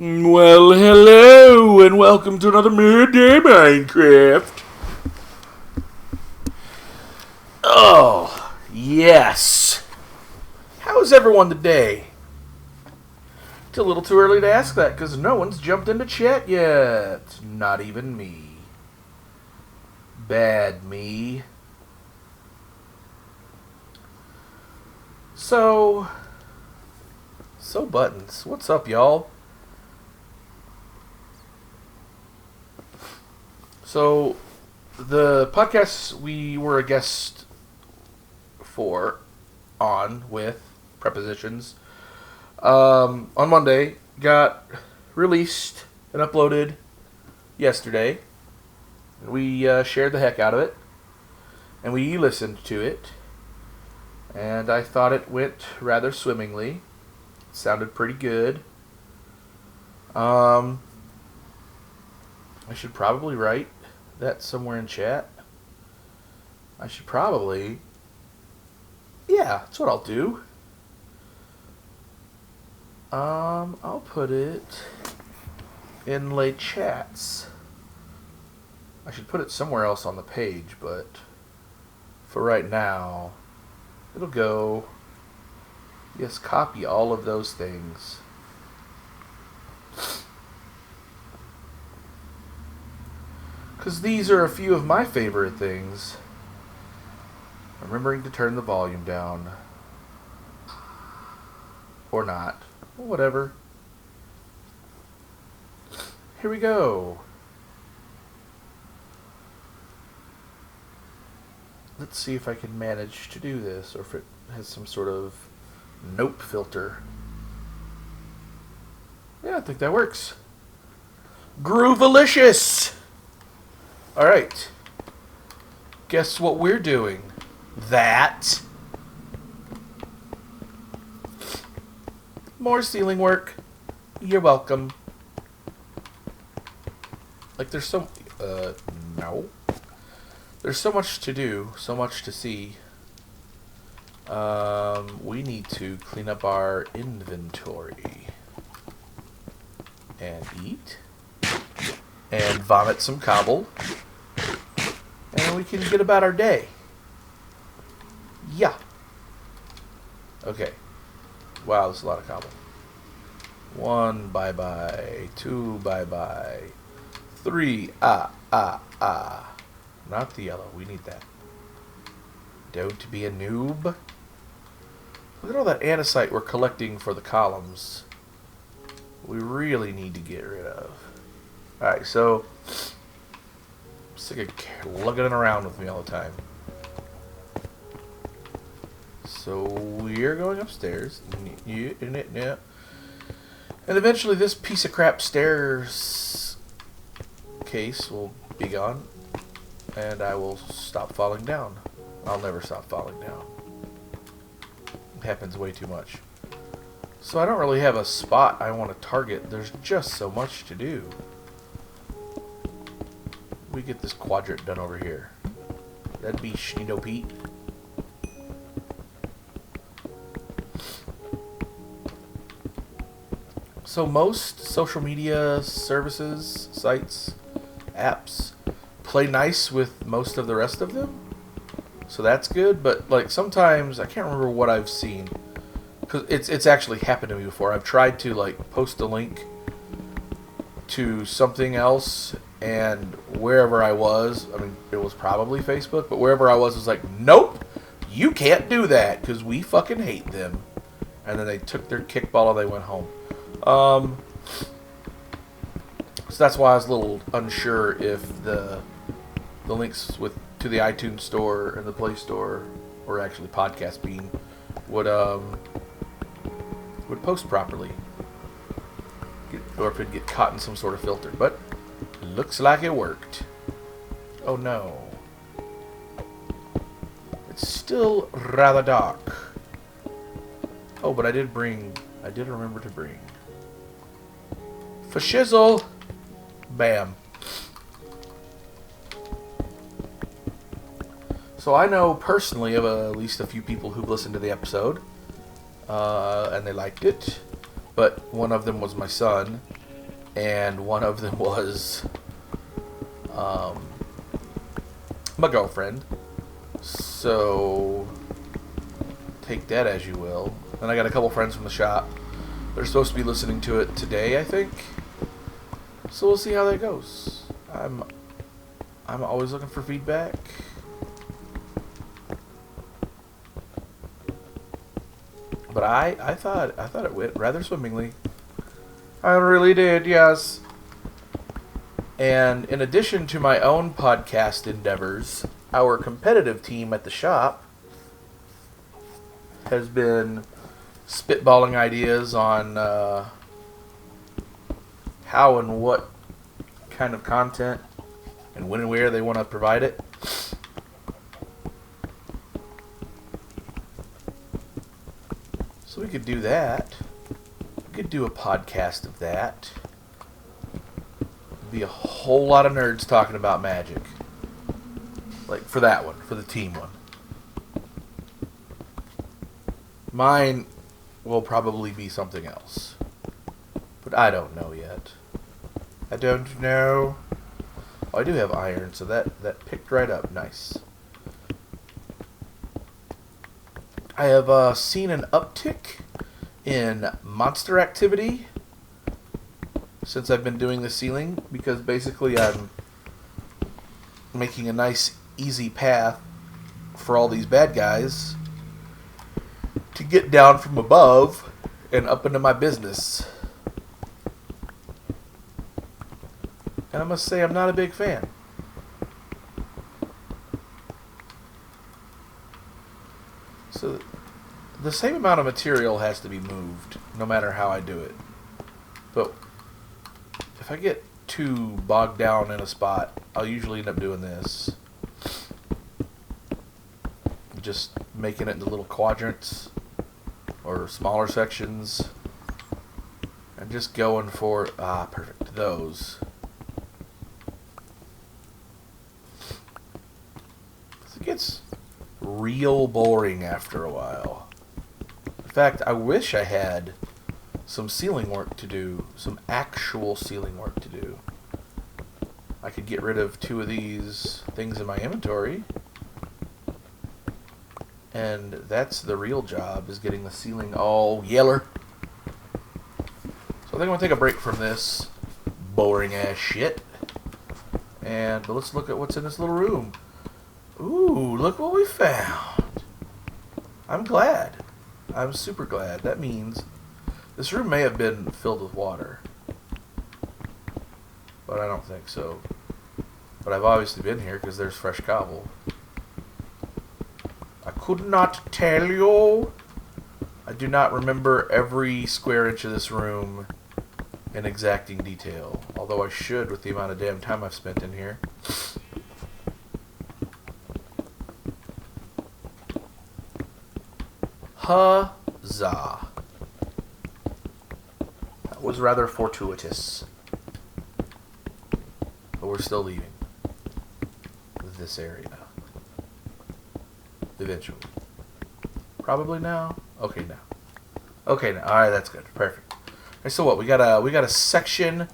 Well, hello, and welcome to another Midday Minecraft. Oh, yes. How is everyone today? It's a little too early to ask that, because no one's jumped into chat yet. Not even me. Bad me. So Buttons, what's up, y'all? So, the podcast we were a guest on with Prepositions on Monday got released and uploaded yesterday. We shared the heck out of it, and we listened to it, and I thought it went rather swimmingly. It sounded pretty good. I should probably write that somewhere in chat. Yeah, that's what I'll do. I'll put it in late chats. I should put it somewhere else on the page, but for right now, it'll go. Yes, copy all of those things. Because these are a few of my favorite things. Remembering to turn the volume down. Or not. Whatever. Here we go. Let's see if I can manage to do this, or if it has some sort of nope filter. Yeah, I think that works. Groovalicious! Alright. Guess what we're doing? That. More ceiling work. You're welcome. Like, there's so... no. There's so much to do, so much to see. We need to clean up our inventory. And eat. And vomit some cobble. And we can get about our day. Yeah. Okay. Wow, there's a lot of cobble. 1, bye-bye. 2, bye-bye. 3, Not the yellow. We need that. Don't be a noob. Look at all that andesite we're collecting for the columns. We really need to get rid of. Alright, so... I'm sick of lugging it around with me all the time. So we're going upstairs. Yeah. And eventually this piece of crap stairs case will be gone. And I will stop falling down. I'll never stop falling down. It happens way too much. So I don't really have a spot I want to target. There's just so much to do. We get this quadrant done over here. That'd be Schneedo Pete. So most social media services, sites, apps play nice with most of the rest of them. So that's good, but like sometimes I can't remember what I've seen, because it's actually happened to me before. I've tried to like post a link to something else, and wherever I was, I mean it was probably Facebook, but wherever I was like, nope, you can't do that because we fucking hate them. And then they took their kickball and they went home. So that's why I was a little unsure if the links to the iTunes store and the Play Store, or actually Podcast Bean, would post properly, or if it'd get caught in some sort of filter. But looks like it worked. Oh no, it's still rather dark. Oh, but I did remember to bring for shizzle. Bam. So I know personally of at least a few people who've listened to the episode, and they liked it. But one of them was my son, and one of them was my girlfriend. So take that as you will. And I got a couple friends from the shop. They're supposed to be listening to it today, I think. So we'll see how that goes. I'm always looking for feedback. But I thought it went rather swimmingly. I really did, yes. And in addition to my own podcast endeavors, our competitive team at the shop has been spitballing ideas on how and what kind of content and when and where they want to provide it. So we could do that. We could do a podcast of that. It'd be a whole lot of nerds talking about Magic. Like for that one, for the team one. Mine will probably be something else. But I don't know yet. I don't know. Oh, I do have iron, so that picked right up. Nice. I have seen an uptick in monster activity since I've been doing the ceiling, because basically I'm making a nice easy path for all these bad guys to get down from above and up into my business. And I must say I'm not a big fan. So the same amount of material has to be moved, no matter how I do it. But if I get too bogged down in a spot, I'll usually end up doing this. Just making it into little quadrants or smaller sections. And just going for, perfect, those. It gets real boring after a while. In fact, I wish I had some ceiling work to do, some actual ceiling work to do. I could get rid of 2 of these things in my inventory, and that's the real job, is getting the ceiling all yeller. So I think I'm going to take a break from this boring ass shit, and let's look at what's in this little room. Ooh, look what we found. I'm glad. I'm super glad. That means this room may have been filled with water, but I don't think so. But I've obviously been here because there's fresh cobble. I could not tell you. I do not remember every square inch of this room in exacting detail, although I should with the amount of damn time I've spent in here. Huzzah. That was rather fortuitous. But we're still leaving this area. Eventually. Probably now? Okay, now. Okay, now. Alright, that's good. Perfect. Alright, so what? We got a section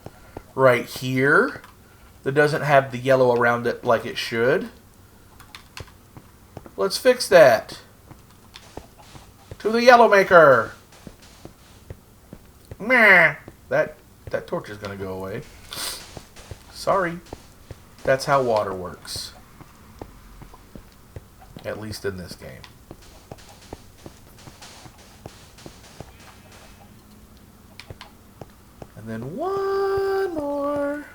right here that doesn't have the yellow around it like it should. Let's fix that. To the yellow maker. Meh. That torch is gonna go away. Sorry. That's how water works. At least in this game. And then one more.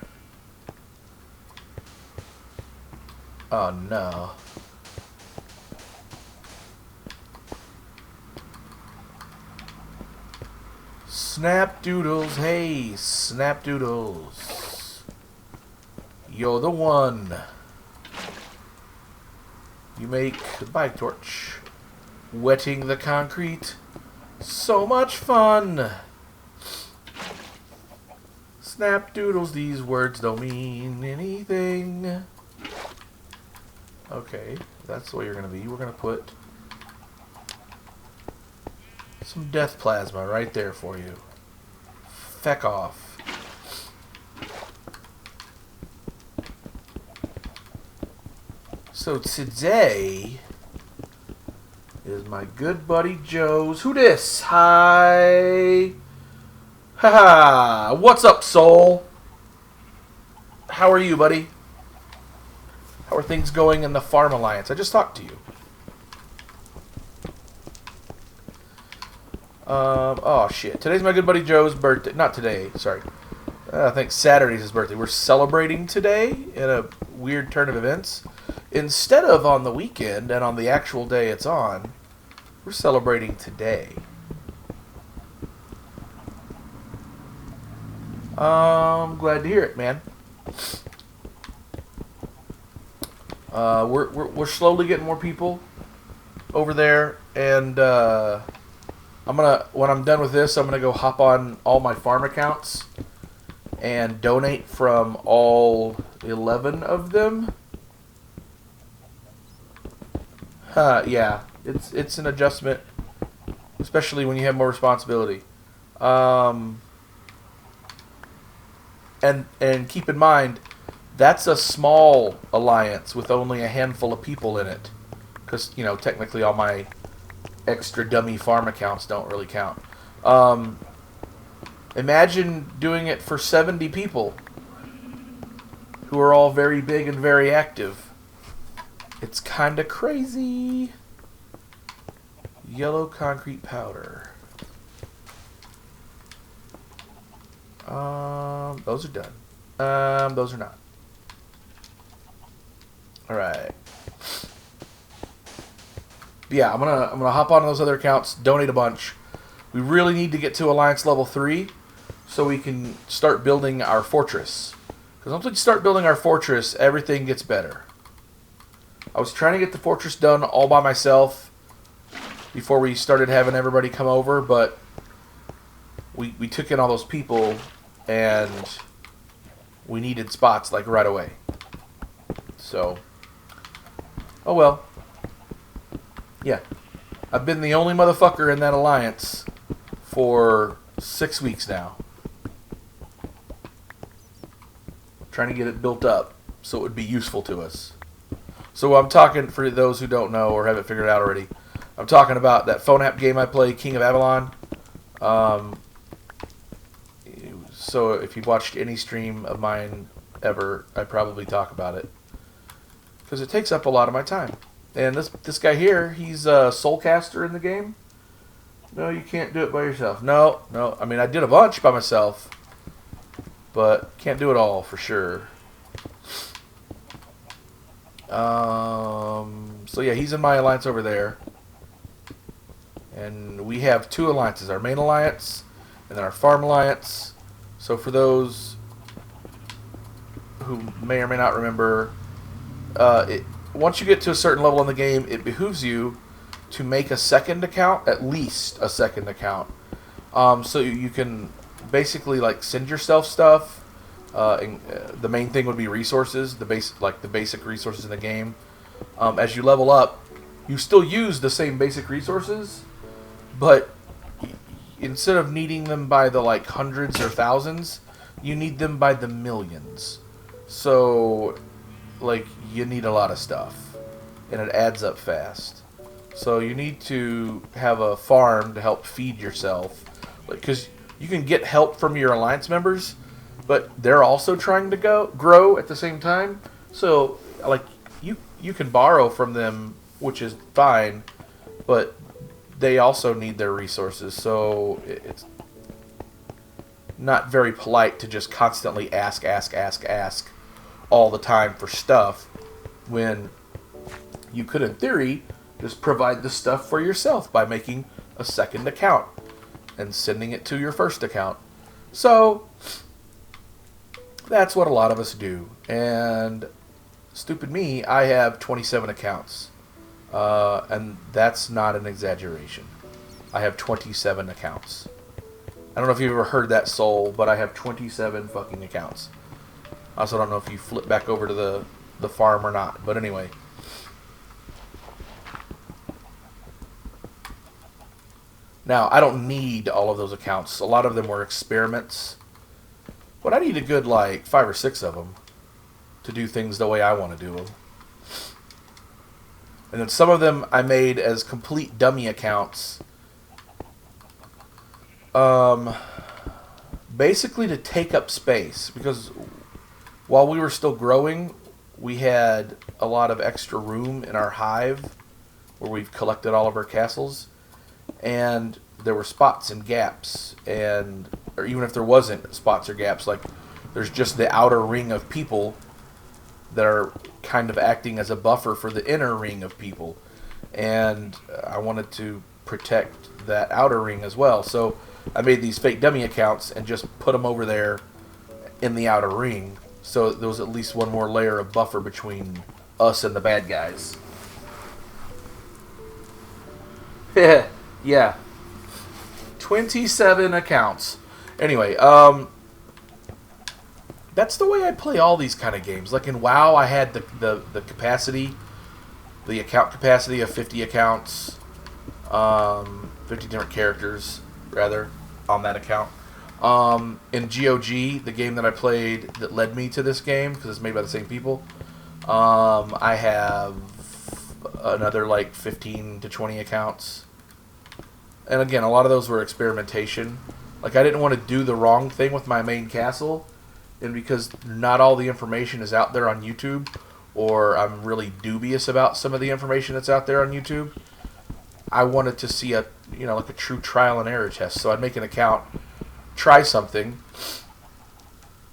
Oh no. Snapdoodles, hey, Snapdoodles. You're the one. You make the bike torch. Wetting the concrete. So much fun. Snapdoodles, these words don't mean anything. Okay, that's the way you're going to be. We're going to put some death plasma right there for you. Feck off. So today is my good buddy Joe's. Who dis? Hi. Haha. What's up, Soul? How are you, buddy? How are things going in the Farm Alliance? I just talked to you. Oh shit. Today's my good buddy Joe's birthday. Not today, sorry. I think Saturday's his birthday. We're celebrating today in a weird turn of events. Instead of on the weekend and on the actual day it's on, we're celebrating today. Glad to hear it, man. We're slowly getting more people over there, and when I'm done with this, I'm gonna go hop on all my farm accounts and donate from all 11 of them. Yeah, it's an adjustment, especially when you have more responsibility. And keep in mind, that's a small alliance with only a handful of people in it, because technically all my extra dummy farm accounts don't really count. Imagine doing it for 70 people who are all very big and very active. It's kind of crazy. Yellow concrete powder. Those are done. Those are not. All right. Yeah, I'm gonna hop on those other accounts, donate a bunch. We really need to get to Alliance level 3 so we can start building our fortress. Because once we start building our fortress, everything gets better. I was trying to get the fortress done all by myself before we started having everybody come over, but we took in all those people and we needed spots like right away. So, oh well. Yeah. I've been the only motherfucker in that alliance for 6 weeks now. Trying to get it built up so it would be useful to us. So I'm talking, for those who don't know or haven't figured it out already, I'm talking about that phone app game I play, King of Avalon. So if you've watched any stream of mine ever, I probably talk about it. Because it takes up a lot of my time. And this guy here, he's a soulcaster in the game. No, you can't do it by yourself. No. I mean, I did a bunch by myself. But can't do it all for sure. So yeah, he's in my alliance over there. And we have 2 alliances. Our main alliance and then our farm alliance. So for those who may or may not remember, once you get to a certain level in the game, it behooves you to make a second account, at least a second account. So you can basically send yourself stuff. The main thing would be resources, the basic resources in the game. As you level up, you still use the same basic resources, but instead of needing them by the hundreds or thousands, you need them by the millions. So you need a lot of stuff, and it adds up fast. So you need to have a farm to help feed yourself, because you can get help from your alliance members, but they're also trying to grow at the same time. So you can borrow from them, which is fine, but they also need their resources. So it's not very polite to just constantly ask all the time for stuff when you could, in theory, just provide the stuff for yourself by making a second account and sending it to your first account. So that's what a lot of us do. And stupid me, I have 27 accounts. And that's not an exaggeration. I have 27 accounts. I don't know if you've ever heard that, Soul, but I have 27 fucking accounts. I also don't know if you flip back over to the farm or not. But anyway. Now, I don't need all of those accounts. A lot of them were experiments. But I need a good, 5 or 6 of them to do things the way I want to do them. And then some of them I made as complete dummy accounts. Um, Basically to take up space, because while we were still growing, we had a lot of extra room in our hive where we've collected all of our castles, and there were spots and gaps, and or even if there wasn't spots or gaps, like there's just the outer ring of people that are kind of acting as a buffer for the inner ring of people, and I wanted to protect that outer ring as well. So I made these fake dummy accounts and just put them over there in the outer ring, so there was at least one more layer of buffer between us and the bad guys. Yeah, 27 accounts. Anyway, that's the way I play all these kind of games. Like in WoW, I had the capacity, the account capacity of 50 accounts, 50 different characters, rather, on that account. In GOG, the game that I played that led me to this game, because it's made by the same people, I have another like 15 to 20 accounts. And again, a lot of those were experimentation. Like, I didn't want to do the wrong thing with my main castle, and because not all the information is out there on YouTube, or I'm really dubious about some of the information that's out there on YouTube, I wanted to see a, like a true trial and error test. So I'd make an account, try something,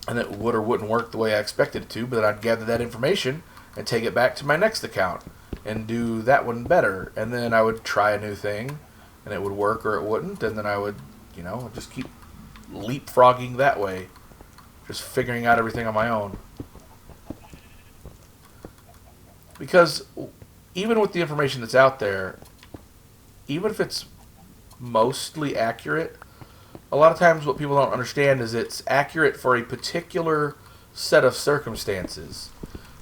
and it would or wouldn't work the way I expected it to, but then I'd gather that information and take it back to my next account and do that one better. And then I would try a new thing, and it would work or it wouldn't, and then I would, just keep leapfrogging that way, just figuring out everything on my own. Because even with the information that's out there, even if it's mostly accurate, a lot of times what people don't understand is it's accurate for a particular set of circumstances.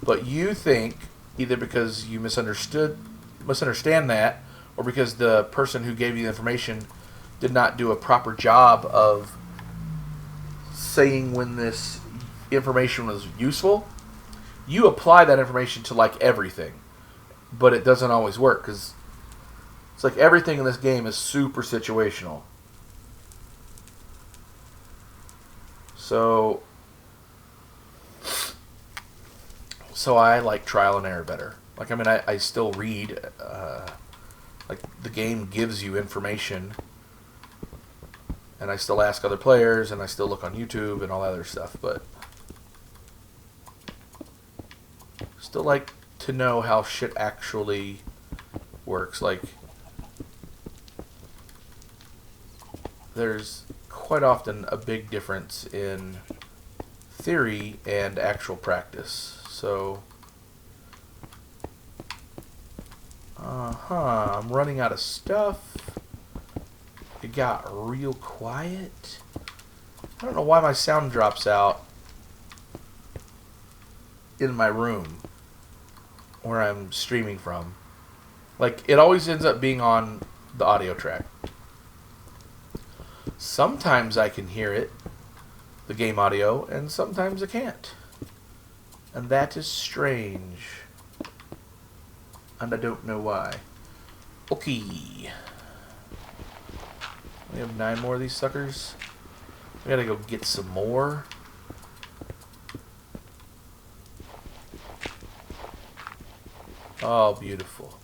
But you think, either because you misunderstand that, or because the person who gave you the information did not do a proper job of saying when this information was useful, you apply that information to like everything. But it doesn't always work, because it's like everything in this game is super situational. So I like trial and error better. Like, I mean, I still read, like, the game gives you information, and I still ask other players, and I still look on YouTube and all that other stuff, but still like to know how shit actually works. Like, there's quite often a big difference in theory and actual practice. So, I'm running out of stuff. It got real quiet. I don't know why my sound drops out in my room where I'm streaming from. Like, it always ends up being on the audio track. Sometimes I can hear it, the game audio, and sometimes I can't. And that is strange. And I don't know why. Okay. We have 9 more of these suckers. We gotta go get some more. Oh, beautiful.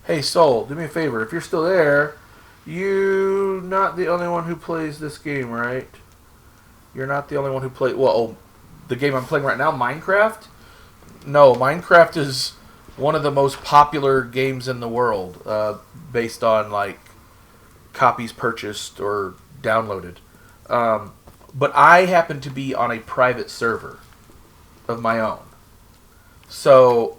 Hey, Soul, do me a favor. If you're still there, you're not the only one who plays this game, right? You're not the only one who plays... Well, the game I'm playing right now, Minecraft? No, Minecraft is one of the most popular games in the world, based on, like, copies purchased or downloaded. But I happen to be on a private server of my own. So,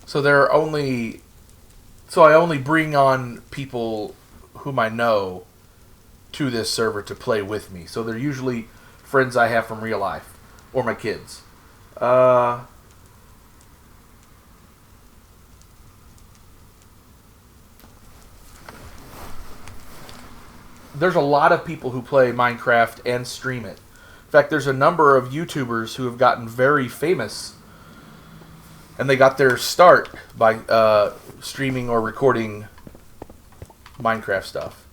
so I only bring on people whom I know to this server to play with me. So they're usually friends I have from real life, or my kids. there's a lot of people who play Minecraft and stream it. In fact, there's a number of YouTubers who have gotten very famous, and they got their start by streaming or recording Minecraft stuff.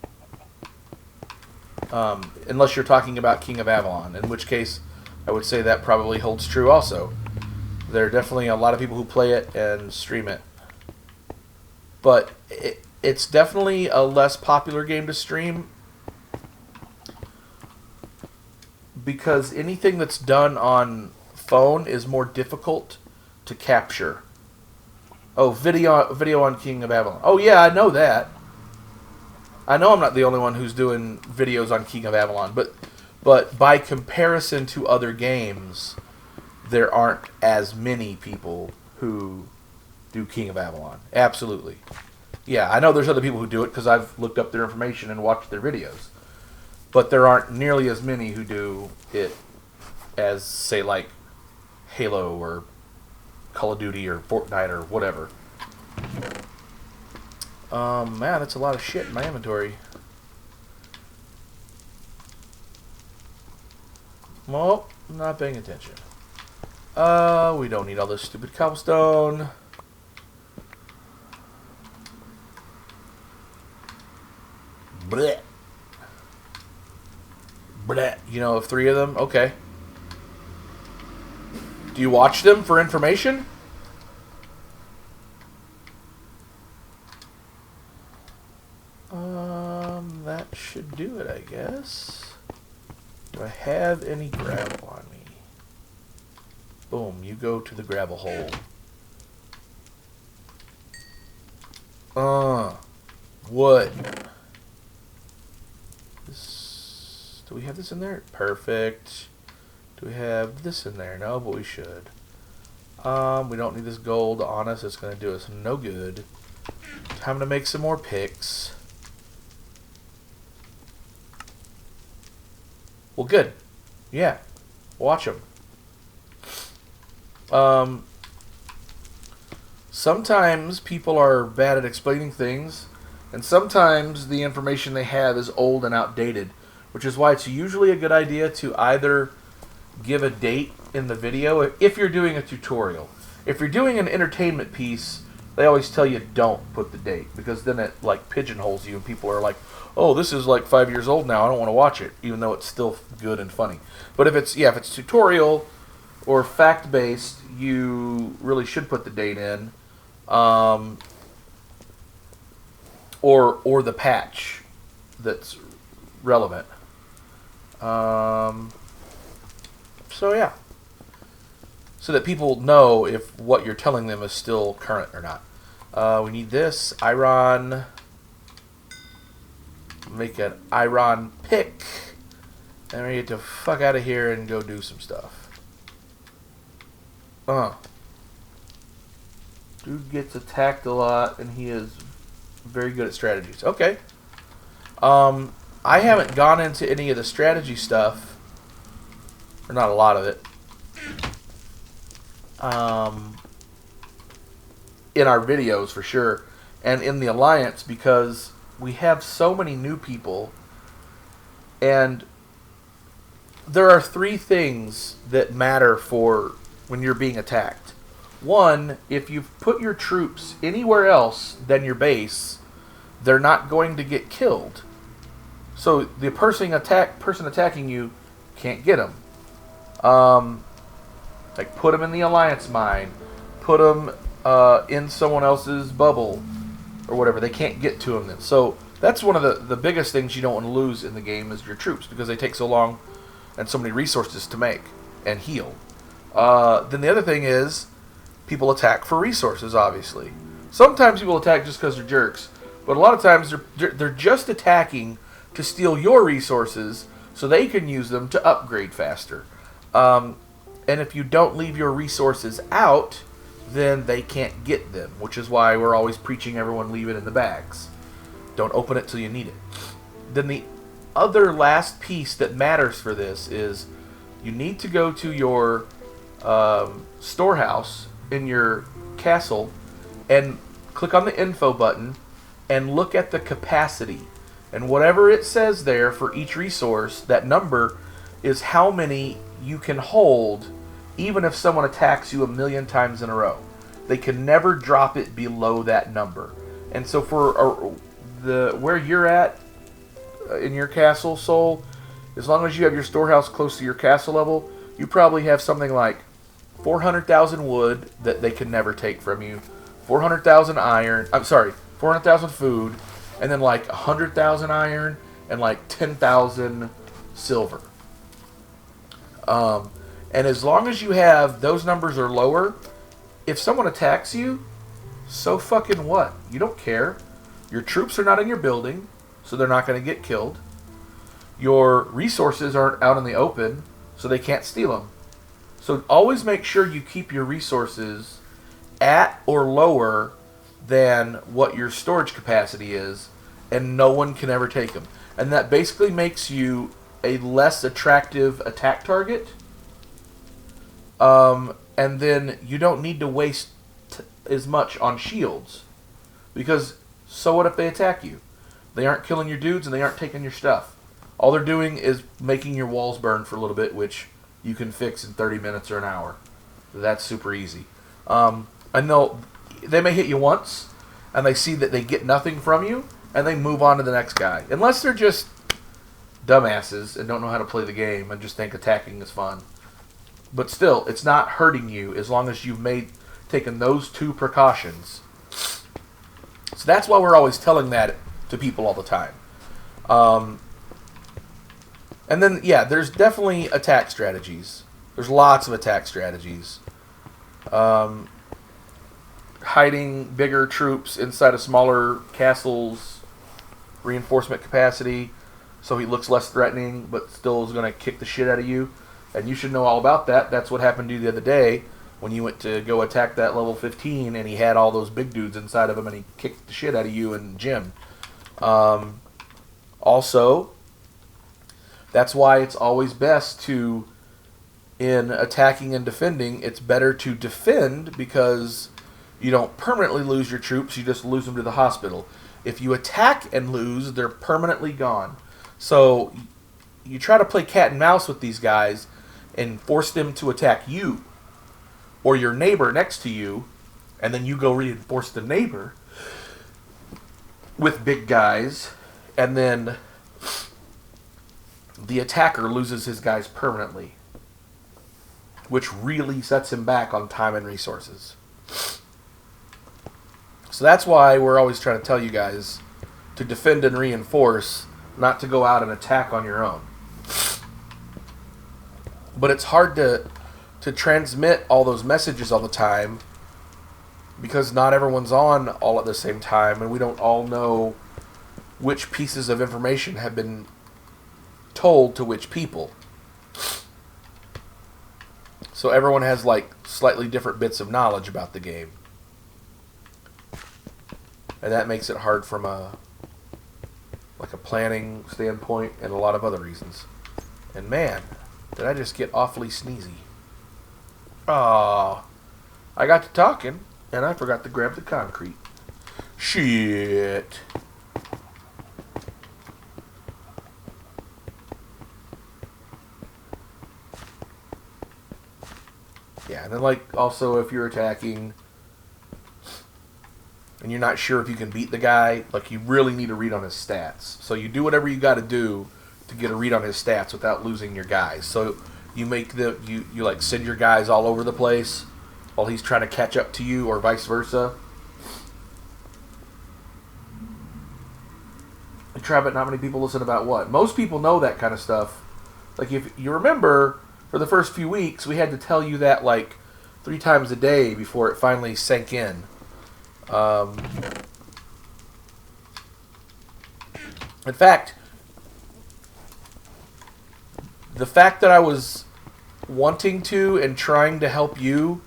Unless you're talking about King of Avalon, in which case I would say that probably holds true also. There are definitely a lot of people who play it and stream it. But it's definitely a less popular game to stream because anything that's done on phone is more difficult to capture. Oh, video on King of Avalon. Oh yeah, I know that. I know I'm not the only one who's doing videos on King of Avalon, but by comparison to other games, there aren't as many people who do King of Avalon. Absolutely. Yeah, I know there's other people who do it because I've looked up their information and watched their videos. But there aren't nearly as many who do it as, say, like Halo or Call of Duty or Fortnite or whatever. Man, that's a lot of shit in my inventory. Well, I'm not paying attention. We don't need all this stupid cobblestone. Blech. Blech. You know of 3 of them? Okay. Do you watch them for information? That should do it, I guess. Do I have any gravel on me? Boom, you go to the gravel hole. Wood. Do we have this in there? Perfect. Do we have this in there? No, but we should. We don't need this gold on us. It's going to do us no good. Time to make some more picks. Well, good. Yeah. Watch them. Sometimes people are bad at explaining things, and sometimes the information they have is old and outdated, which is why it's usually a good idea to either give a date in the video if you're doing a tutorial. If you're doing an entertainment piece, they always tell you don't put the date, because then it like pigeonholes you and people are like, oh, this is like 5 years old now, I don't want to watch it, even though it's still good and funny. But if it's tutorial or fact-based, you really should put the date in, or the patch that's relevant. So yeah, so that people know if what you're telling them is still current or not. We need this iron. Make an iron pick, and we get the fuck out of here and go do some stuff. Dude gets attacked a lot, and he is very good at strategies. Okay. I haven't gone into any of the strategy stuff, or not a lot of it, in our videos for sure, and in the Alliance, because we have so many new people, and there are 3 things that matter for when you're being attacked. 1, if you've put your troops anywhere else than your base, they're not going to get killed. So the person attacking you can't get them. Like put them in the Alliance mine, put them in someone else's bubble, or whatever. They can't get to them then. So that's one of the biggest things you don't want to lose in the game is your troops, because they take so long and so many resources to make and heal. Then the other thing is people attack for resources, obviously. Sometimes people attack just because they're jerks, but a lot of times they're just attacking to steal your resources so they can use them to upgrade faster. And if you don't leave your resources out, then they can't get them, which is why we're always preaching everyone leave it in the bags. Don't open it till you need it. Then the other last piece that matters for this is you need to go to your storehouse in your castle and click on the info button and look at the capacity. And whatever it says there for each resource, that number is how many you can hold even if someone attacks you 1,000,000 times in a row. They can never drop it below that number. And so for the where you're at in your castle, Soul, as long as you have your storehouse close to your castle level, you probably have something like 400,000 wood that they can never take from you, 400,000 iron, 400,000 food, and then like 100,000 iron and like 10,000 silver. And as long as you have those numbers are lower, if someone attacks you, so fucking what? You don't care. Your troops are not in your building, so they're not going to get killed. Your resources aren't out in the open, so they can't steal them. So always make sure you keep your resources at or lower than what your storage capacity is, and no one can ever take them. And that basically makes you a less attractive attack target. And then you don't need to waste as much on shields. Because so what if they attack you? They aren't killing your dudes and they aren't taking your stuff. All they're doing is making your walls burn for a little bit, which you can fix in 30 minutes or an hour. That's super easy. And they may hit you once, and they see that they get nothing from you, and they move on to the next guy. Unless they're just dumbasses and don't know how to play the game and just think attacking is fun. But still, it's not hurting you as long as you've taken those two precautions. So that's why we're always telling that to people all the time. And then, yeah, there's definitely attack strategies. There's lots of attack strategies. Hiding bigger troops inside of smaller castles, reinforcement capacity, so he looks less threatening, but still is going to kick the shit out of you. And you should know all about that. That's what happened to you the other day when you went to go attack that level 15, and he had all those big dudes inside of him, and he kicked the shit out of you and Jim. Also, that's why it's always best to, in attacking and defending, it's better to defend because you don't permanently lose your troops, you just lose them to the hospital. If you attack and lose, they're permanently gone. So you try to play cat and mouse with these guys and force them to attack you or your neighbor next to you, and then you go reinforce the neighbor with big guys, and then the attacker loses his guys permanently, which really sets him back on time and resources. So that's why we're always trying to tell you guys to defend and reinforce, not to go out and attack on your own. But it's hard to transmit all those messages all the time because not everyone's on all at the same time, and we don't all know which pieces of information have been told to which people. So everyone has like slightly different bits of knowledge about the game. And that makes it hard from a planning standpoint and a lot of other reasons. And man, did I just get awfully sneezy. I got to talking and I forgot to grab the concrete. Shit. Yeah, and then like also if you're attacking and you're not sure if you can beat the guy, like you really need to read on his stats. So you do whatever you got to do to get a read on his stats without losing your guys. So you make you like send your guys all over the place while he's trying to catch up to you, or vice versa. And try, but not many people listen about what. Most people know that kind of stuff. Like if you remember, for the first few weeks, we had to tell you that like 3 times a day before it finally sank in. In fact, the fact that I was wanting to and trying to help you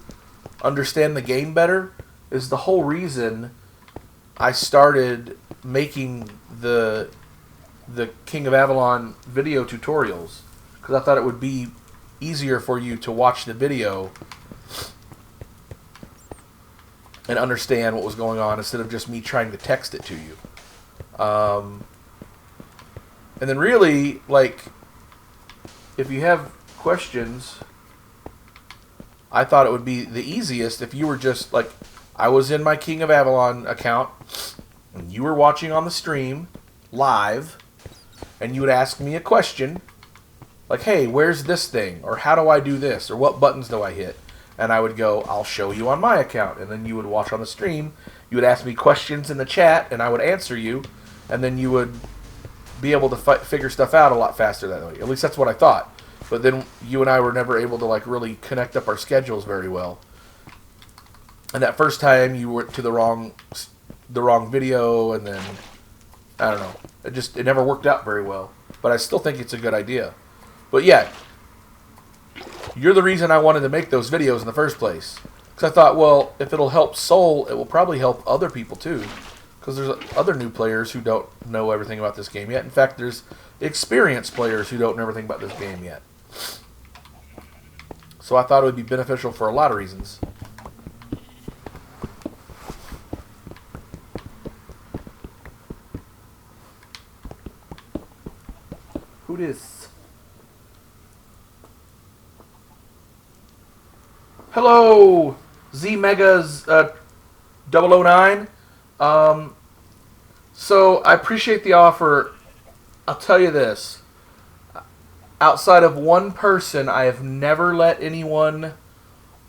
understand the game better is the whole reason I started making the King of Avalon video tutorials, because I thought it would be easier for you to watch the video and understand what was going on instead of just me trying to text it to you. And then really, like, if you have questions, I thought it would be the easiest if you were just, like, I was in my King of Avalon account, and you were watching on the stream, live, and you would ask me a question, like, hey, where's this thing? Or how do I do this? Or what buttons do I hit? And I would go, I'll show you on my account. And then you would watch on the stream. You would ask me questions in the chat, and I would answer you. And then you would be able to figure stuff out a lot faster that way. At least that's what I thought. But then you and I were never able to, like, really connect up our schedules very well. And that first time you went to the wrong video, and then, I don't know. It never worked out very well. But I still think it's a good idea. But yeah, you're the reason I wanted to make those videos in the first place. Because I thought, well, if it'll help Soul, it will probably help other people too. Because there's other new players who don't know everything about this game yet. In fact, there's experienced players who don't know everything about this game yet. So I thought it would be beneficial for a lot of reasons. Who dis? Hello, Z Megas 009. So I appreciate the offer. I'll tell you this. Outside of one person, I have never let anyone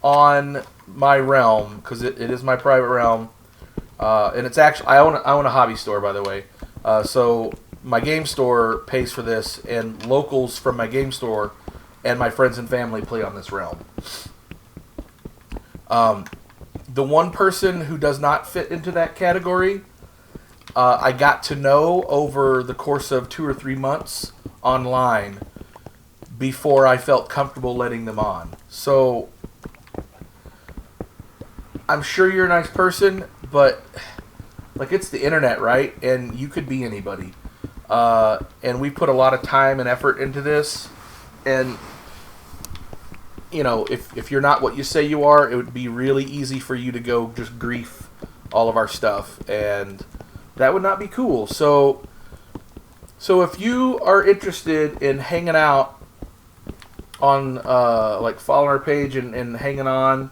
on my realm, because it is my private realm. And it's actually, I own a hobby store, by the way. So my game store pays for this, and locals from my game store and my friends and family play on this realm. The one person who does not fit into that category, I got to know over the course of 2 or 3 months online before I felt comfortable letting them on. So, I'm sure you're a nice person, but, like, it's the internet, right? And you could be anybody. And we put a lot of time and effort into this, and you know, if you're not what you say you are, it would be really easy for you to go just grief all of our stuff, and that would not be cool. So if you are interested in hanging out on, like, following our page and hanging on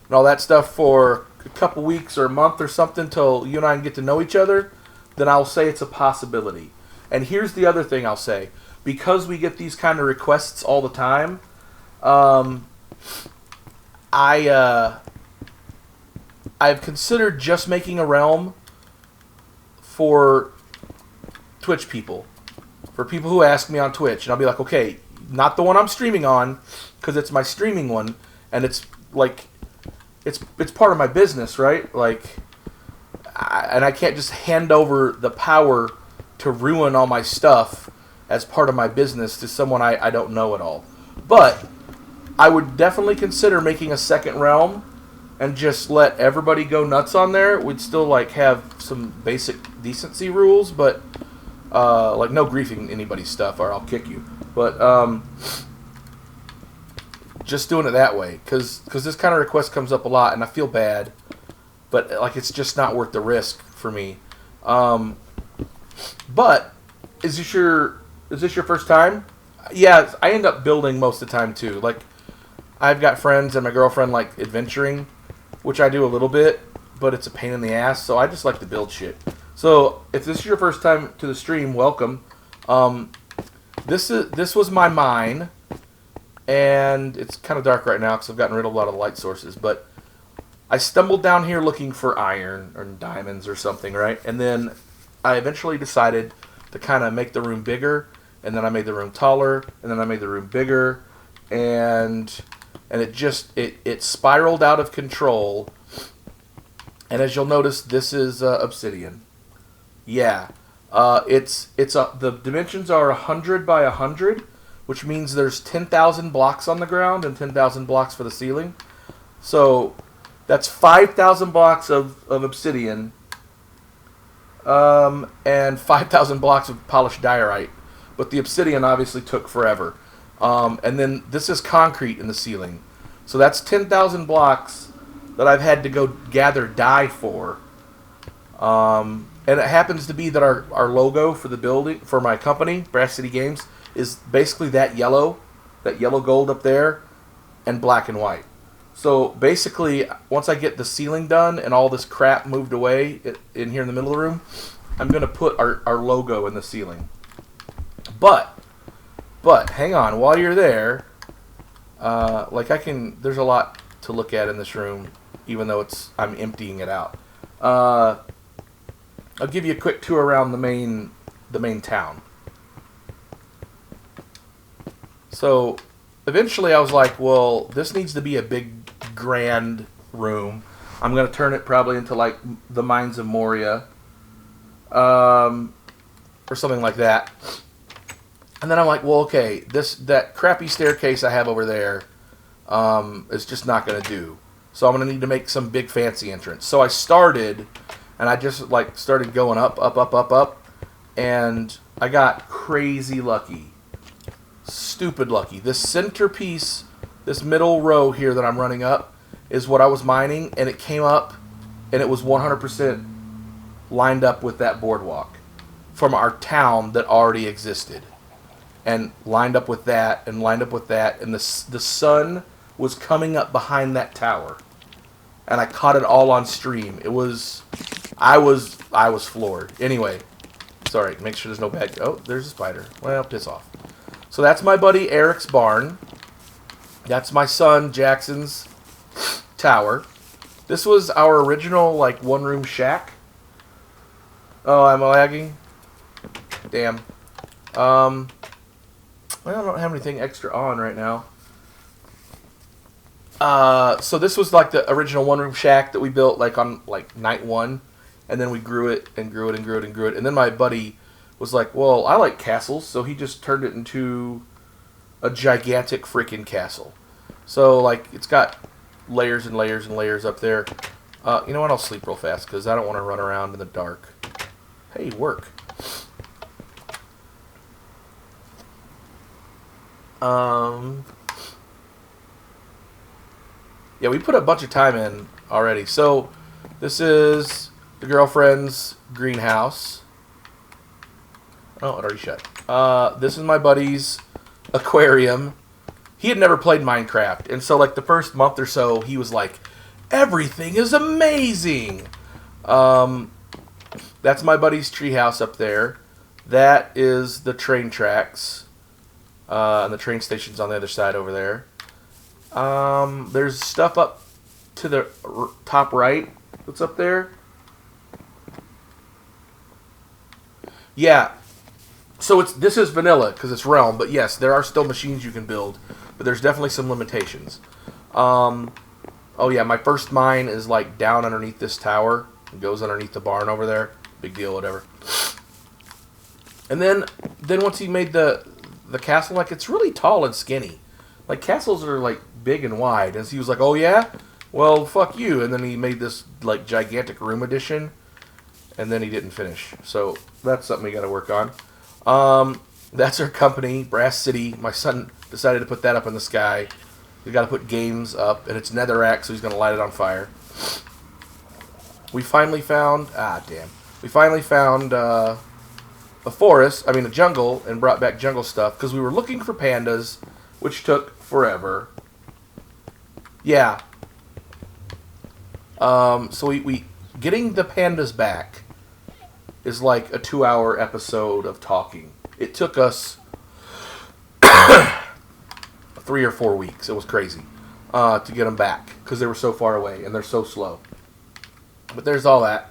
and all that stuff for a couple weeks or a month or something till you and I can get to know each other, then I'll say it's a possibility. And here's the other thing I'll say. Because we get these kind of requests all the time, I've considered just making a realm for Twitch people. For people who ask me on Twitch. And I'll be like, okay, not the one I'm streaming on, because it's my streaming one, and it's like, it's part of my business, right? Like, and I can't just hand over the power to ruin all my stuff as part of my business to someone I don't know at all. But I would definitely consider making a second realm and just let everybody go nuts on there. We'd still, like, have some basic decency rules, but like, no griefing anybody's stuff or I'll kick you. But just doing it that way, because this kind of request comes up a lot, and I feel bad, but, like, it's just not worth the risk for me. But is this your first time? Yeah, I end up building most of the time too. Like, I've got friends and my girlfriend like adventuring, which I do a little bit, but it's a pain in the ass, so I just like to build shit. So if this is your first time to the stream, welcome. This was my mine, and it's kind of dark right now because I've gotten rid of a lot of the light sources, but I stumbled down here looking for iron or diamonds or something, right? And then I eventually decided to kind of make the room bigger, and then I made the room taller, and then I made the room bigger, and it spiraled out of control. And as you'll notice, this is obsidian. Yeah, the dimensions are 100 by 100, which means there's 10,000 blocks on the ground and 10,000 blocks for the ceiling. So that's 5,000 blocks of obsidian, and 5,000 blocks of polished diorite. But the obsidian obviously took forever. And then this is concrete in the ceiling. So that's 10,000 blocks that I've had to go gather dye for. And it happens to be that our logo for the building, for my company, Brass City Games, is basically that yellow gold up there, and black and white. So basically, once I get the ceiling done and all this crap moved away in here in the middle of the room, I'm going to put our logo in the ceiling. But hang on, while you're there, there's a lot to look at in this room, even though I'm emptying it out. I'll give you a quick tour around the main town. So eventually I was like, well, this needs to be a big, grand room. I'm going to turn it probably into like the Mines of Moria, or something like that. And then I'm like, well, okay, that crappy staircase I have over there is just not going to do. So I'm going to need to make some big fancy entrance. So I started, and I just like started going up, and I got crazy lucky. Stupid lucky. This centerpiece, this middle row here that I'm running up, is what I was mining, and it came up, and it was 100% lined up with that boardwalk from our town that already existed. And lined up with that, and lined up with that, and the sun was coming up behind that tower. And I caught it all on stream. I was floored. Anyway, sorry, make sure there's no bad... Oh, there's a spider. Well, piss off. So that's my buddy Eric's barn. That's my son Jackson's tower. This was our original, like, one-room shack. Oh, I'm lagging? Damn. Well, I don't have anything extra on right now. So this was like the original one-room shack that we built like on like night one, and then we grew it and grew it and grew it and grew it. And then my buddy was like, well, I like castles, so he just turned it into a gigantic freaking castle. So like it's got layers and layers and layers up there. You know what? I'll sleep real fast because I don't want to run around in the dark. Hey, work. Yeah, we put a bunch of time in already. So this is the girlfriend's greenhouse. Oh, it already shut. This is my buddy's aquarium. He had never played Minecraft, and so like the first month or so, he was like, "Everything is amazing." That's my buddy's treehouse up there. That is the train tracks, and the train station's on the other side over there. There's stuff up to the top right. What's up there? Yeah. So this is vanilla because it's Realm, but yes, there are still machines you can build, but there's definitely some limitations. Oh yeah, my first mine is like down underneath this tower. It goes underneath the barn over there. Big deal, whatever. And then once he made the castle, like it's really tall and skinny. Like castles are like big and wide, and so he was like, "Oh yeah, well fuck you." And then he made this like gigantic room addition, and then he didn't finish. So that's something we got to work on. That's our company, Brass City. My son decided to put that up in the sky. We got to put games up, and it's netherrack, so he's going to light it on fire. We finally found a forest, a jungle, and brought back jungle stuff because we were looking for pandas, which took forever. Yeah. So we getting the pandas back is like a 2-hour episode of talking. It took us 3 or 4 weeks. It was crazy to get them back because they were so far away and they're so slow. But there's all that.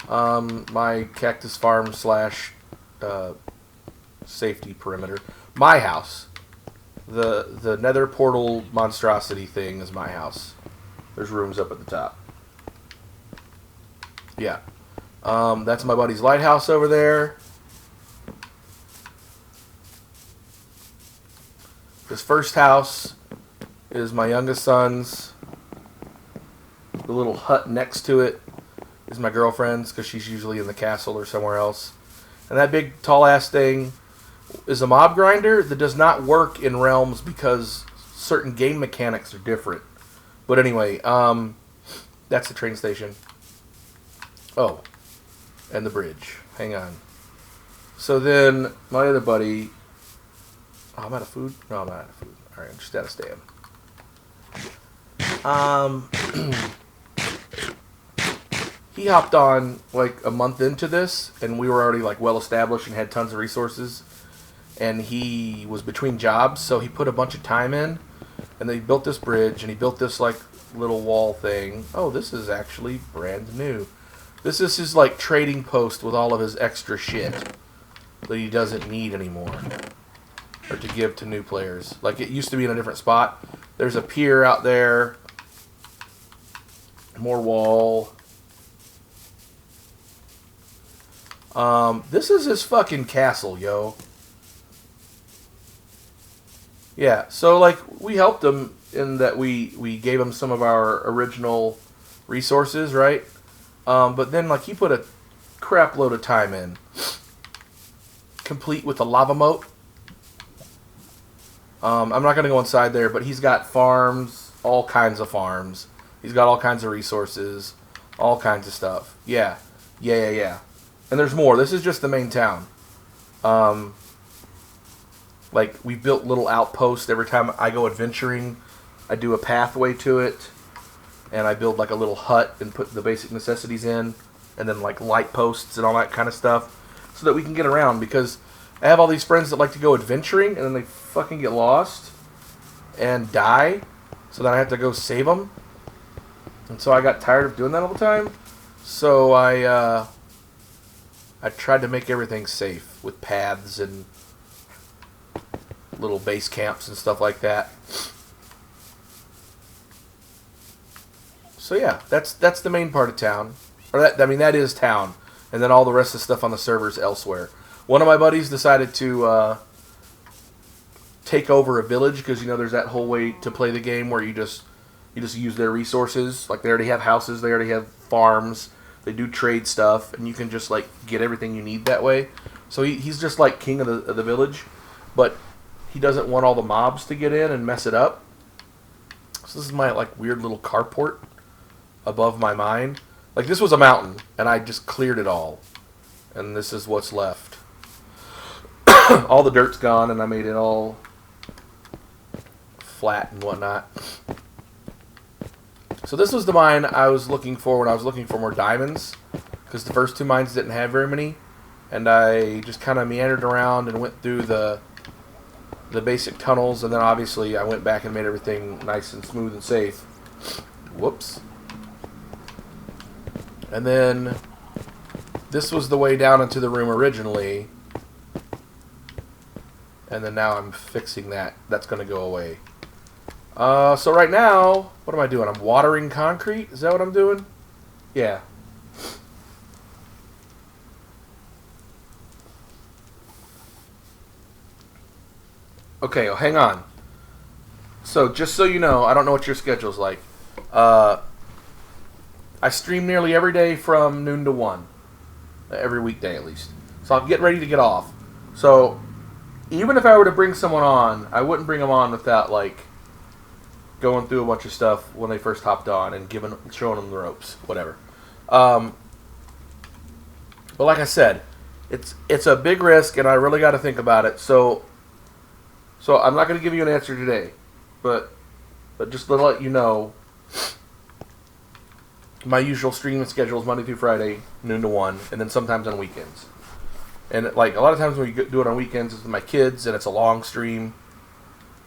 My cactus farm / safety perimeter. My house. The nether portal monstrosity thing is my house. There's rooms up at the top. Yeah. That's my buddy's lighthouse over there. This first house is my youngest son's. The little hut next to it is my girlfriend's because she's usually in the castle or somewhere else. And that big tall-ass thing is a mob grinder that does not work in Realms because certain game mechanics are different. But anyway, that's the train station. Oh. and the bridge. Hang on. So then my other buddy... Oh, I'm out of food? No, I'm not out of food. Alright, I'm just out of stam. He hopped on like a month into this, and we were already like well established and had tons of resources. And he was between jobs, so he put a bunch of time in, and they built this bridge, and he built this like little wall thing. Oh, this is actually brand new. This is his like trading post with all of his extra shit that he doesn't need anymore, or to give to new players. Like, it used to be in a different spot. There's a pier out there. More wall. This is his fucking castle, yo. Yeah, so like we helped him in that we gave him some of our original resources, right? But then like he put a crap load of time in, complete with a lava moat. I'm not gonna go inside there, but he's got farms, all kinds of farms. He's got all kinds of resources, all kinds of stuff. Yeah. And there's more. This is just the main town. Like, we built little outposts. Every time I go adventuring, I do a pathway to it. And I build, like, a little hut and put the basic necessities in. And then, like, light posts and all that kind of stuff. So that we can get around. Because I have all these friends that like to go adventuring. And then they fucking get lost. And die. So then I have to go save them. And so I got tired of doing that all the time. So I tried to make everything safe. With paths and little base camps and stuff like that. So yeah, that's the main part of town. Or that is town. And then all the rest of the stuff on the servers elsewhere. One of my buddies decided to take over a village, because there's that whole way to play the game where you just use their resources. Like, they already have houses, they already have farms, they do trade stuff, and you can just like get everything you need that way. So he's just like king of the village, but he doesn't want all the mobs to get in and mess it up. So this is my like weird little carport above my mine. Like, this was a mountain, and I just cleared it all, and this is what's left. All the dirt's gone, and I made it all flat and whatnot. So this was the mine I was looking for when I was looking for more diamonds, because the first two mines didn't have very many, and I just kind of meandered around and went through the basic tunnels, and then obviously I went back and made everything nice and smooth and safe. Whoops. And then this was the way down into the room originally, and then now I'm fixing that. That's going to go away. So right now, what am I doing? I'm watering concrete? Is that what I'm doing? Yeah. Okay, well, hang on. So, just so you know, I don't know what your schedule's like. I stream nearly every day from noon to 1. Every weekday, at least. So I'll get ready to get off. So, even if I were to bring someone on, I wouldn't bring them on without, like, going through a bunch of stuff when they first hopped on and showing them the ropes, whatever. But like I said, it's a big risk, and I really got to think about it. So I'm not going to give you an answer today, but just to let you know, my usual streaming schedule is Monday through Friday, noon to 1, and then sometimes on weekends. And like a lot of times when we do it on weekends, it's with my kids, and it's a long stream,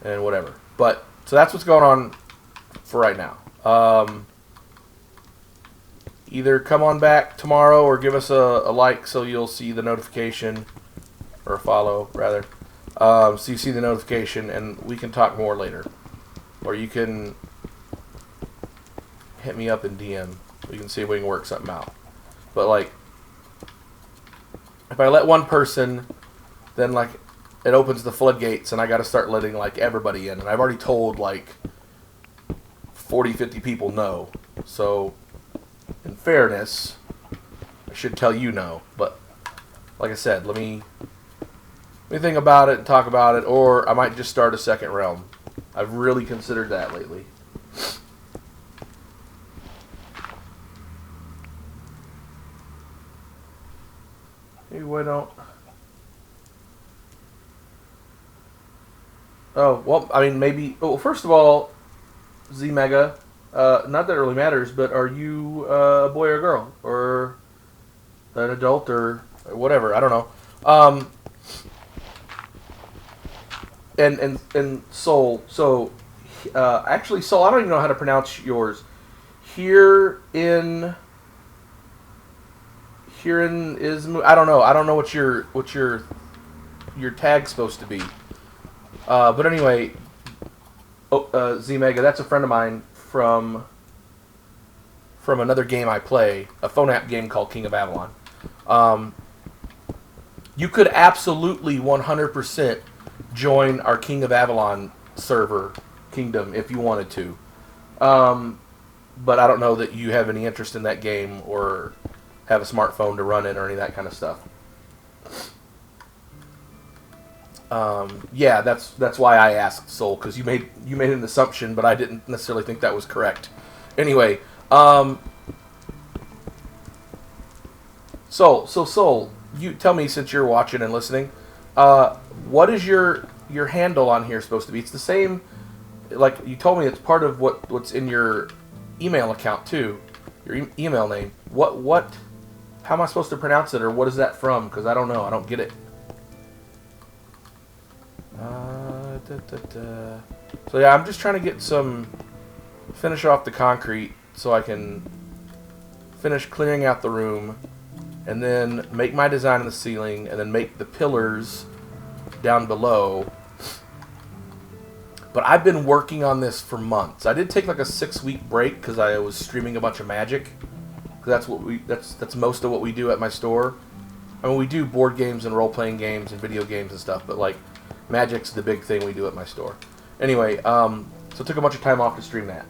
and whatever. But so that's what's going on for right now. Either come on back tomorrow or give us a like so you'll see the notification, or a follow, rather. So you see the notification, and we can talk more later. Or you can hit me up in DM. We can see if we can work something out. But, like, if I let one person, then, like, it opens the floodgates, and I got to start letting, like, everybody in. And I've already told, like, 40, 50 people no. So, in fairness, I should tell you no. But, like I said, let me think about it and talk about it, or I might just start a second realm. I've really considered that lately. I don't? Oh, well, I mean, maybe... Well, first of all, Z-Mega, not that it really matters, but are you a boy or a girl? Or an adult or whatever? I don't know. And Soul. So, actually, Soul, I don't even know how to pronounce yours. Here in Izmu, I don't know. I don't know what your tag's supposed to be. But anyway, Z-Mega, that's a friend of mine from another game I play, a phone app game called King of Avalon. You could absolutely 100% join our King of Avalon server kingdom if you wanted to. But I don't know that you have any interest in that game or have a smartphone to run it or any of that kind of stuff. Yeah, that's why I asked Soul, because you made an assumption, but I didn't necessarily think that was correct. Anyway, Soul, you tell me, since you're watching and listening, what is your handle on here supposed to be? It's the same, like you told me, it's part of what's in your email account too, your email name. What? How am I supposed to pronounce it, or what is that from? Because I don't know. I don't get it. So yeah, I'm just trying to finish off the concrete so I can finish clearing out the room, and then make my design on the ceiling, and then make the pillars down below. But I've been working on this for months. I did take like a 6-week break because I was streaming a bunch of Magic. Because that's most of what we do at my store. I mean, we do board games and role-playing games and video games and stuff, but like Magic's the big thing we do at my store. Anyway, so I took a bunch of time off to stream that.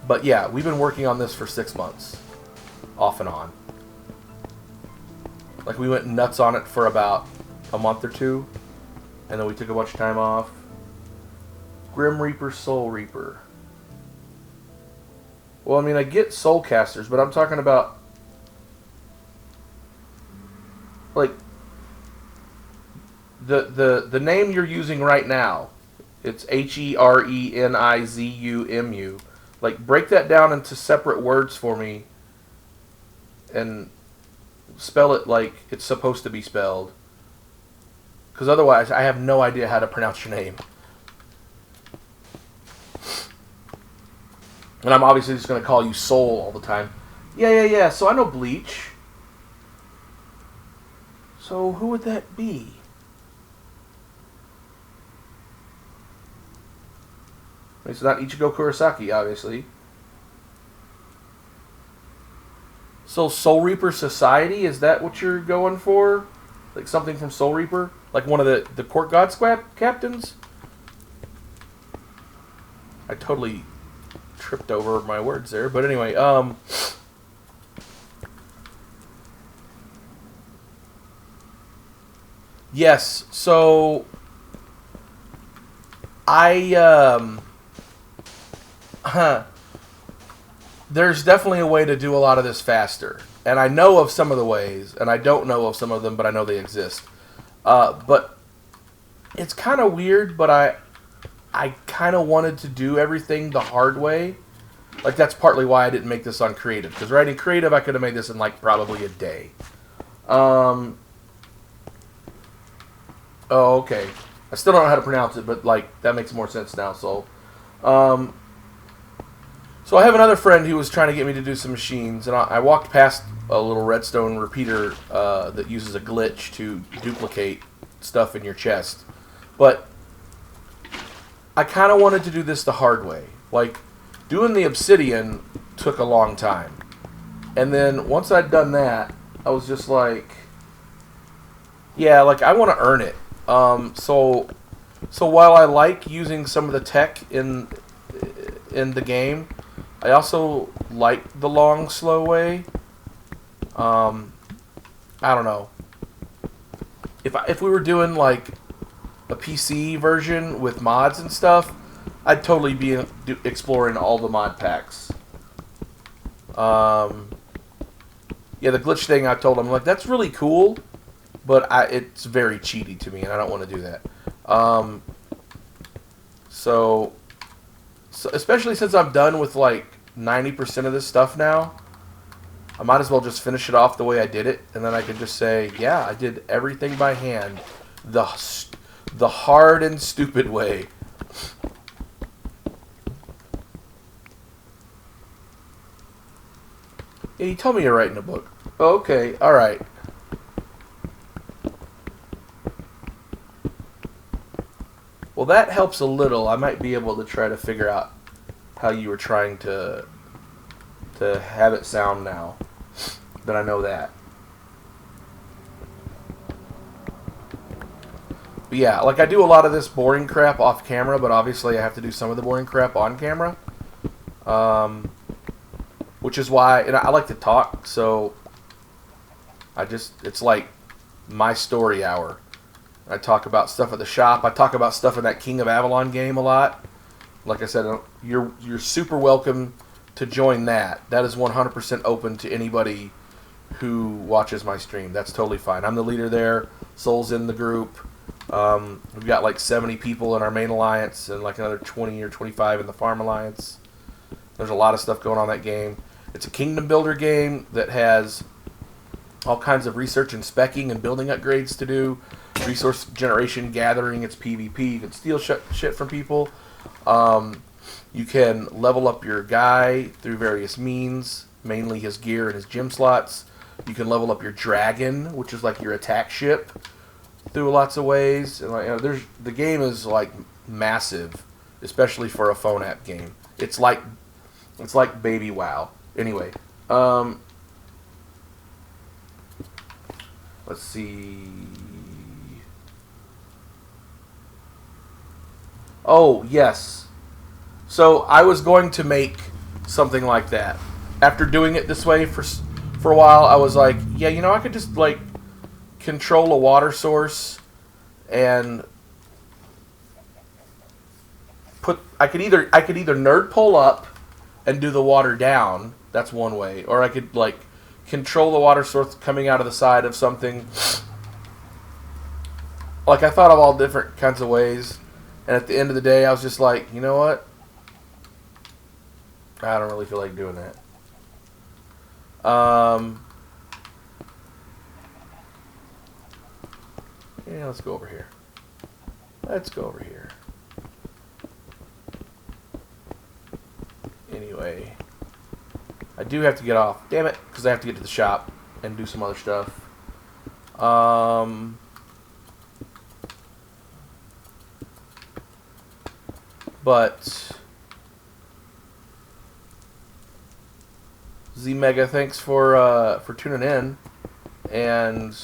But yeah, we've been working on this for 6 months, off and on. Like, we went nuts on it for about a month or two, and then we took a bunch of time off. Grim Reaper, Soul Reaper. Well, I mean, I get Soul Casters, but I'm talking about, like, the name you're using right now. It's HERENIZUMU. Like, break that down into separate words for me and spell it like it's supposed to be spelled. Because otherwise, I have no idea how to pronounce your name. And I'm obviously just going to call you Soul all the time. Yeah. So I know Bleach. So who would that be? It's not Ichigo Kurosaki, obviously. So Soul Reaper Society, is that what you're going for? Like something from Soul Reaper? Like one of the Court God Squad captains? I totally tripped over my words there. But anyway, yes, so there's definitely a way to do a lot of this faster. And I know of some of the ways, and I don't know of some of them, but I know they exist. But it's kind of weird, but I kind of wanted to do everything the hard way. Like, that's partly why I didn't make this on Creative. Because writing Creative, I could have made this in, like, probably a day. Oh, okay. I still don't know how to pronounce it, but, like, that makes more sense now, so... So I have another friend who was trying to get me to do some machines, and I walked past a little redstone repeater that uses a glitch to duplicate stuff in your chest. But I kind of wanted to do this the hard way. Like, doing the obsidian took a long time. And then once I'd done that, I was just like, yeah, like, I want to earn it. So while I like using some of the tech in the game, I also like the long, slow way. I don't know. If we were doing like a PC version with mods and stuff, I'd totally be exploring all the mod packs. Um, yeah, the glitch thing I told him, like, that's really cool, but it's very cheaty to me, and I don't want to do that. Um, so, especially since I'm done with like 90% of this stuff now, I might as well just finish it off the way I did it, and then I can just say, yeah, I did everything by hand, the hard and stupid way. Yeah, you told me you're writing a book. Okay, all right. Well, that helps a little. I might be able to try to figure out how you were trying to have it sound now that I know that. But yeah, like I do a lot of this boring crap off camera, but obviously I have to do some of the boring crap on camera. Which is why, and I like to talk, so it's like my story hour. I talk about stuff at the shop. I talk about stuff in that King of Avalon game a lot. Like I said, you're super welcome to join that. That is 100% open to anybody who watches my stream. That's totally fine. I'm the leader there. Soul's in the group. We've got like 70 people in our main alliance and like another 20 or 25 in the farm alliance. There's a lot of stuff going on in that game. It's a kingdom builder game that has all kinds of research and specking and building upgrades to do. Resource generation, gathering, it's PvP. You can steal shit from people. You can level up your guy through various means, mainly his gear and his gym slots. You can level up your dragon, which is like your attack ship, through lots of ways. And the game is like massive, especially for a phone app game. It's like Baby WoW. Anyway, let's see. Oh, yes. So I was going to make something like that. After doing it this way for a while, I was like, yeah, I could just like control a water source and I could either nerd pull up and do the water down. That's one way, or I could like control the water source coming out of the side of something. Like I thought of all different kinds of ways. And at the end of the day, I was just like, you know what? I don't really feel like doing that. Yeah, let's go over here. Anyway, I do have to get off. Damn it, because I have to get to the shop and do some other stuff. But Z Mega, thanks for tuning in, and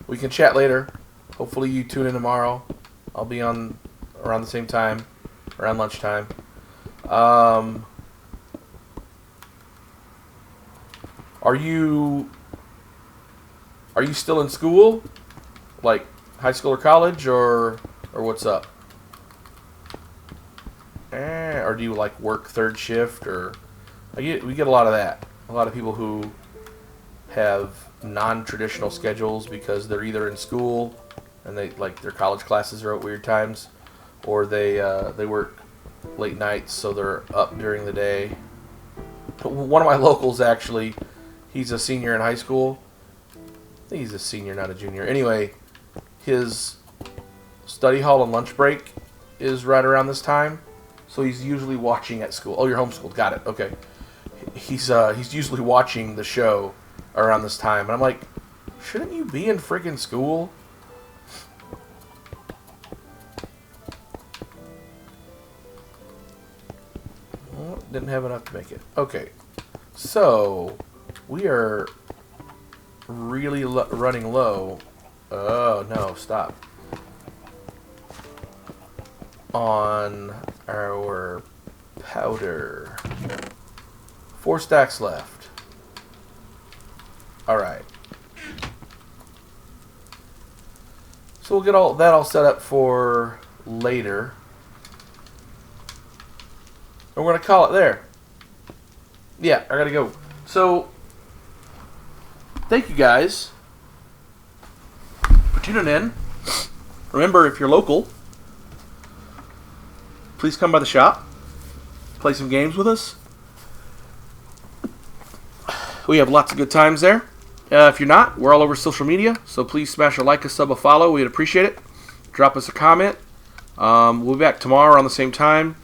we can chat later. Hopefully you tune in tomorrow. I'll be on around the same time, around lunchtime. Are you still in school, like high school or college, or what's up? Or do you like work third shift? Or we get a lot of that. A lot of people who have non-traditional schedules because they're either in school and they like their college classes are at weird times, or they work late nights so they're up during the day. One of my locals actually, he's a senior in high school. I think he's a senior, not a junior. Anyway, his study hall and lunch break is right around this time, so he's usually watching at school. Oh, you're homeschooled. Got it. Okay. He's usually watching the show around this time, and I'm like, shouldn't you be in freaking school? Well, didn't have enough to make it. Okay, so we are really running low. Oh no! Stop. On our powder. 4 stacks left. Alright. So we'll get all that all set up for later. we're going to call it there. Yeah, I got to go. So, thank you guys for tuning in. Remember, if you're local, please come by the shop. Play some games with us. We have lots of good times there. If you're not, we're all over social media, so please smash a like, a sub, a follow. We'd appreciate it. Drop us a comment. We'll be back tomorrow around the same time.